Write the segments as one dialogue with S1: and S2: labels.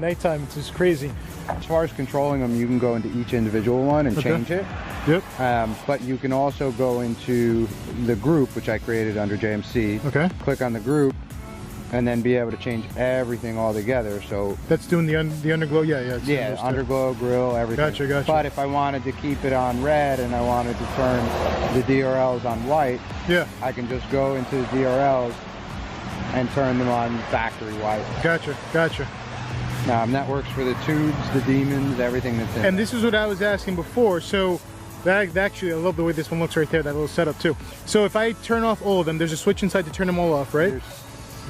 S1: Nighttime, it's just crazy.
S2: As far as controlling them, you can go into each individual one and change it.
S1: Yep.
S2: But you can also go into the group, which I created under JMC.
S1: Okay.
S2: Click on the group, and then be able to change everything all together. So
S1: that's doing the underglow. Yeah,
S2: underglow, grill, everything.
S1: Gotcha.
S2: But if I wanted to keep it on red and I wanted to turn the DRLs on white,
S1: yeah,
S2: I can just go into the DRLs and turn them on factory white.
S1: Gotcha.
S2: That works for the tubes, the demons, everything that's in.
S1: And this is what I was asking before. So that actually, I love the way this one looks right there. That little setup too. So if I turn off all of them, there's a switch inside to turn them all off, right?
S2: There's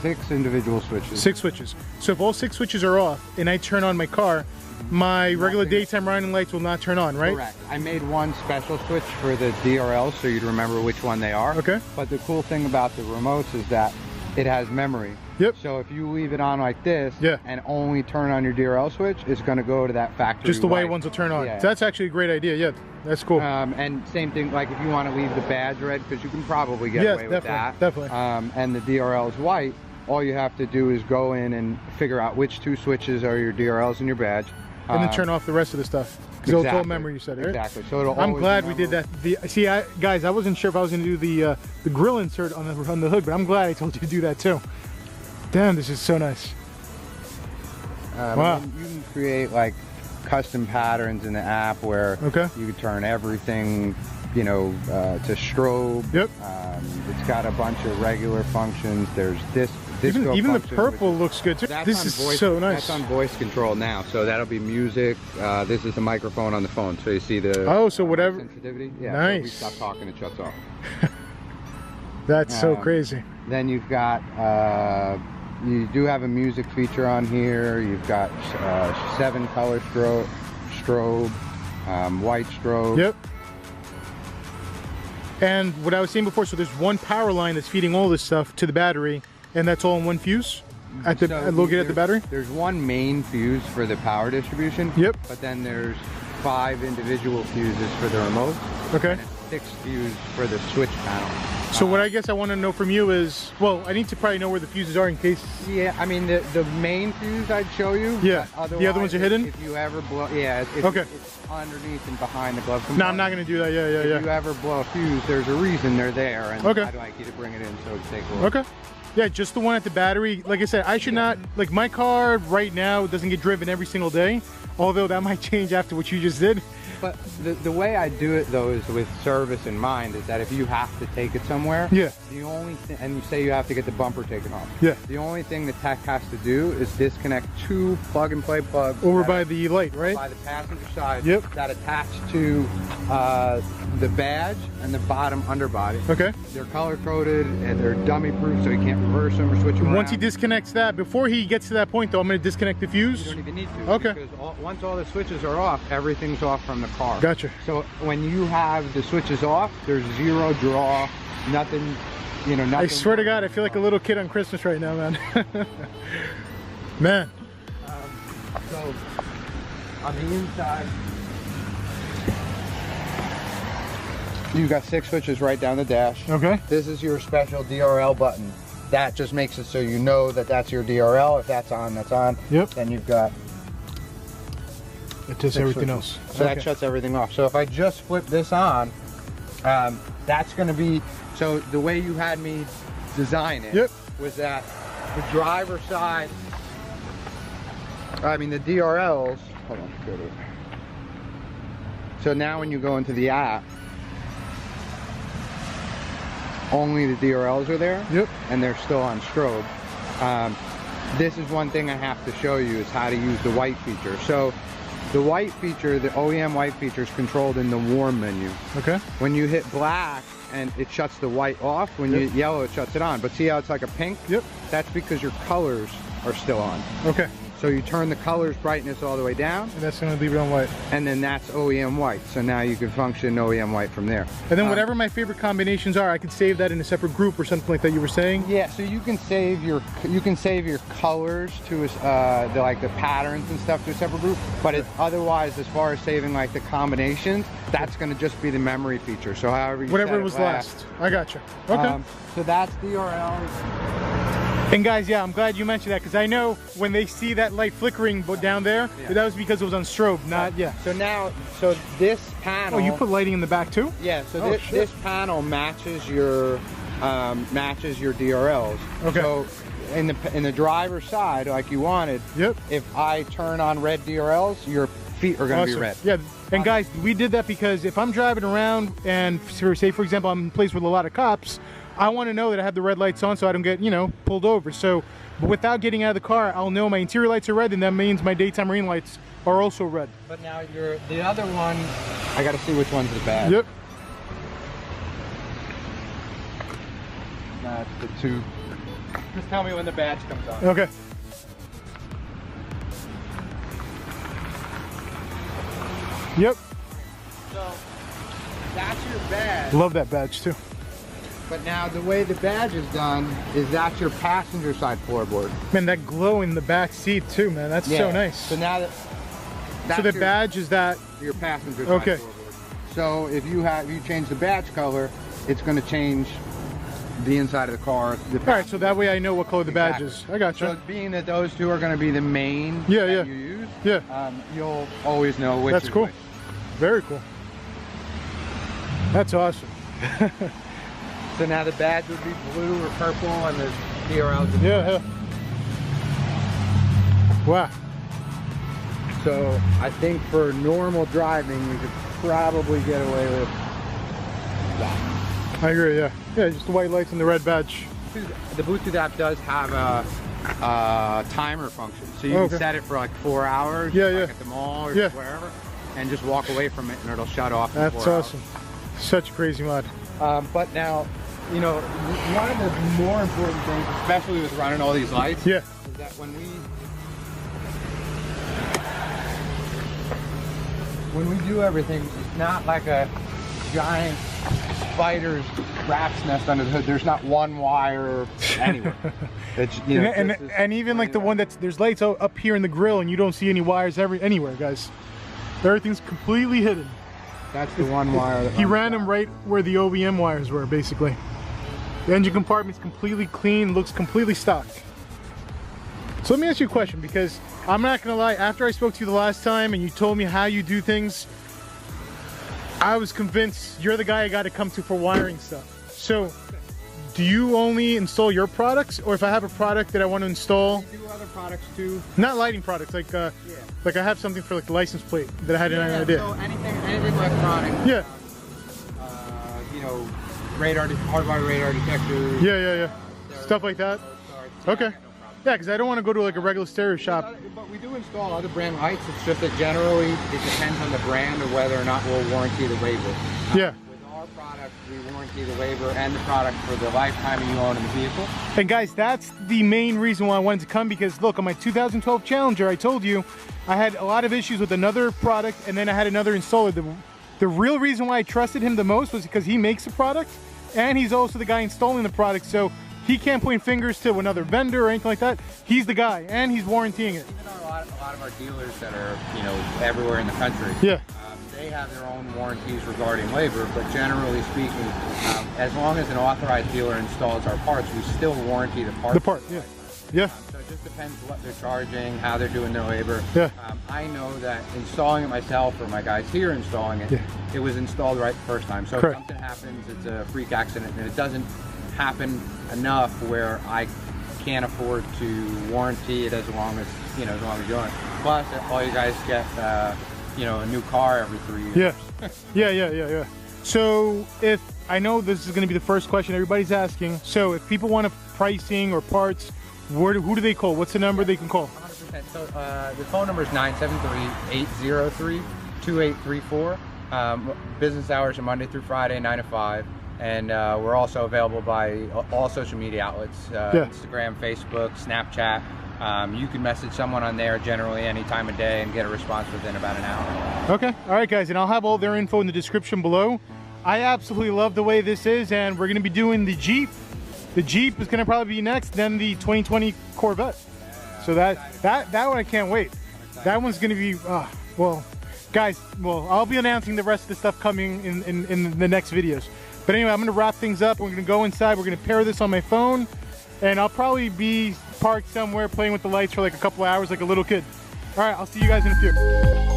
S2: 6 individual switches.
S1: 6 switches. So if all 6 switches are off and I turn on my car, my regular daytime running lights will not turn on, right?
S2: Correct. I made one special switch for the DRL so you'd remember which one they are.
S1: Okay.
S2: But the cool thing about the remotes is that it has memory.
S1: Yep.
S2: So if you leave it on like this,
S1: yeah,
S2: and only turn on your DRL switch, it's going to go to that factory.
S1: Just the white
S2: white
S1: ones will turn on.
S2: Yeah.
S1: So that's actually a great idea. Yeah, that's cool.
S2: And same thing, like if you want to leave the badge red, because you can probably get away with that.
S1: Definitely.
S2: And the DRL is white. All you have to do is go in and figure out which 2 switches are your DRLs and your badge.
S1: And then turn off the rest of the stuff. Because it'll all memory, you said, right?
S2: Exactly. So it'll
S1: I'm glad we did that. See, guys, I wasn't sure if I was going to do the grill insert on the hood, but I'm glad I told you to do that too. Damn, this is so nice. Wow.
S2: You can create like custom patterns in the app where you can turn everything, you know, to strobe.
S1: Yep.
S2: It's got a bunch of regular functions. There's this.
S1: Even the purple looks good too. This is so nice.
S2: That's on voice control now, so that'll be music. This is the microphone on the phone, so you see the
S1: so whatever
S2: sensitivity. Yeah,
S1: nice.
S2: So we stop talking, it shuts off.
S1: That's so crazy.
S2: Then you've got you do have a music feature on here. You've got 7 color strobe, white strobe.
S1: Yep. And what I was saying before, so there's one power line that's feeding all this stuff to the battery, and that's all in one fuse located at the battery?
S2: There's one main fuse for the power distribution.
S1: Yep.
S2: But then there's 5 individual fuses for the remote.
S1: Okay.
S2: And 6 fuses for the switch panel.
S1: So what I guess I want to know from you is, well, I need to probably know where the fuses are in case.
S2: Yeah, I mean the main fuse I'd show you.
S1: Yeah. The other ones are hidden?
S2: If you ever blow, it's underneath and behind the glove compartment.
S1: No, I'm not going to do that. Yeah.
S2: If you ever blow a fuse, there's a reason they're there, and
S1: okay.
S2: I'd like you to bring it in so it's take a look.
S1: Okay. Yeah, just the one at the battery. Like I said, I should not, like my car right now doesn't get driven every single day, although that might change after what you just did.
S2: But the way I do it though is with service in mind, is that if you have to take it somewhere, the only thing, and you say you have to get the bumper taken off, the only thing the tech has to do is disconnect 2 plug and play plugs
S1: over by the light, right?
S2: By the passenger side, that attach to the badge and the bottom underbody.
S1: Okay.
S2: They're color coded and they're dummy proof, so you can't reverse them or switch them around.
S1: Once he disconnects that, before he gets to that point though, I'm going to disconnect the fuse.
S2: You don't even need to.
S1: Okay.
S2: Because once all the switches are off, everything's off from the car.
S1: Gotcha.
S2: So when you have the switches off, there's 0 draw, nothing, you know, nothing.
S1: I swear to God, I feel like a little kid on Christmas right now, man. Man.
S2: So on the inside, you've got 6 switches right down the dash.
S1: Okay.
S2: This is your special DRL button. That just makes it so you know that that's your DRL. If that's on, that's on.
S1: Yep.
S2: Then you've got.
S1: It does everything else.
S2: So that shuts everything off. So if I just flip this on, that's going to be, so the way you had me design it was that the driver's side, I mean the DRLs, hold on, go to it. So now when you go into the app, only the DRLs are there.
S1: Yep.
S2: And they're still on strobe. This is one thing I have to show you is how to use the white feature. So the white feature, the OEM white feature is controlled in the warm menu.
S1: Okay.
S2: When you hit black and it shuts the white off, when you hit yellow it shuts it on. But see how it's like a pink?
S1: Yep.
S2: That's because your colors are still on.
S1: Okay.
S2: So you turn the colors brightness all the way down.
S1: And that's going to leave it on white.
S2: And then that's OEM white. So now you can function OEM white from there.
S1: And then whatever my favorite combinations are, I could save that in a separate group or something like that you were saying?
S2: Yeah, so you can save your colors to like the patterns and stuff to a separate group. But otherwise, as far as saving like the combinations, that's going to just be the memory feature. So however you
S1: whatever was last. I gotcha. Okay.
S2: So that's DRL.
S1: And guys, yeah, I'm glad you mentioned that, because I know when they see that light flickering down there, that was because it was on strobe, not,
S2: So now, so this panel...
S1: Oh, you put lighting in the back too?
S2: Yeah, so this panel matches your DRLs. Okay. So in the driver's side, like you wanted, if I turn on red DRLs, your feet are going to be red.
S1: Yeah, and guys, we did that because if I'm driving around and, say for example, I'm in a place with a lot of cops, I want to know that I have the red lights on so I don't get, you know, pulled over. So, but without getting out of the car, I'll know my interior lights are red, and that means my daytime marine lights are also red.
S2: But now the other one, I got to see which one's the bad.
S1: Yep.
S2: That's the two. Just tell me when the badge comes on.
S1: Okay. Yep.
S2: So that's your badge.
S1: Love that badge too.
S2: But now the way the badge is done is that's your passenger side floorboard.
S1: Man, that glow in the back seat too, man. That's so nice.
S2: So now
S1: so the badge is that
S2: your passenger side floorboard. So if you change the badge color, it's going to change the inside of the car.
S1: All right, so that way I know what color the badge is. I got you.
S2: So being that those two are going to be the main that you use, you'll always know which.
S1: That's cool.
S2: Which.
S1: Very cool. That's awesome.
S2: So now the badge would be blue or purple, and the DRL would be
S1: red. Wow.
S2: So I think for normal driving, we could probably get away with that.
S1: I agree, yeah. Yeah, just the white lights and the red badge.
S2: The Bluetooth app does have a timer function. So you can set it for like 4 hours, like at the mall or wherever, and just walk away from it and it'll shut off in 4 hours.
S1: That's awesome. Such a crazy mod.
S2: But now, you know, one of the more important things, especially with running all these lights, is that when we do everything, it's not like a giant spider's rat's nest under the hood. There's not one wire anywhere. It's, you know,
S1: and even like the one there's lights up here in the grill, and you don't see any wires anywhere, guys. Everything's completely hidden.
S2: That's the one wire.
S1: He ran them right where the OEM wires were, basically. The engine compartment's completely clean, looks completely stock. So let me ask you a question, because I'm not gonna lie, after I spoke to you the last time and you told me how you do things, I was convinced you're the guy I gotta come to for wiring stuff. So, do you only install your products, or if I have a product that I want to install?
S2: Do other products too.
S1: Not lighting products, like like I have something for like the license plate that I had an idea.
S2: So anything electronic.
S1: Yeah.
S2: You know, hardwired radar detectors.
S1: Yeah. Stuff like that. Okay. Yeah, because I don't want to go to like a regular stereo shop.
S2: But we do install other brand lights. It's just that generally it depends on the brand or whether or not we'll warranty the waiver.
S1: Yeah.
S2: With our product, we warranty the waiver and the product for the lifetime you own in the vehicle.
S1: And guys, that's the main reason why I wanted to come, because look, on my 2012 Challenger, I told you I had a lot of issues with another product, and then I had another installer. The real reason why I trusted him the most was because he makes the product, and he's also the guy installing the product. So he can't point fingers to another vendor or anything like that. He's the guy, and he's warrantying it.
S2: Even a lot of our dealers that are, you know, everywhere in the country, they have their own warranties regarding labor, but generally speaking, as long as an authorized dealer installs our parts, we still warranty the part.
S1: The part, so it
S2: just depends what they're charging, how they're doing their labor. I know that installing it myself, or my guys here installing it, it was installed right the first time. So if something happens, it's a freak accident, and it doesn't happen enough where I can't afford to warranty it as long as you're doing it. Plus, all you guys get, you know, a new car every 3 years.
S1: Yeah. So if I know this is going to be the first question everybody's asking, so if people want pricing or parts, who do they call? What's the number they can call?
S2: 100%. So the phone number is 973-803-2834. Business hours are Monday through Friday, 9 to 5. And we're also available by all social media outlets, Instagram, Facebook, Snapchat. You can message someone on there generally any time of day and get a response within about an hour.
S1: Okay, all right guys, and I'll have all their info in the description below. I absolutely love the way this is, and we're gonna be doing the Jeep. The Jeep is gonna probably be next, then the 2020 Corvette. So that one I can't wait. That one's gonna be, well, guys, I'll be announcing the rest of the stuff coming in the next videos. But anyway, I'm gonna wrap things up. We're gonna go inside, we're gonna pair this on my phone, and I'll probably be parked somewhere playing with the lights for like a couple hours like a little kid. All right, I'll see you guys in a few.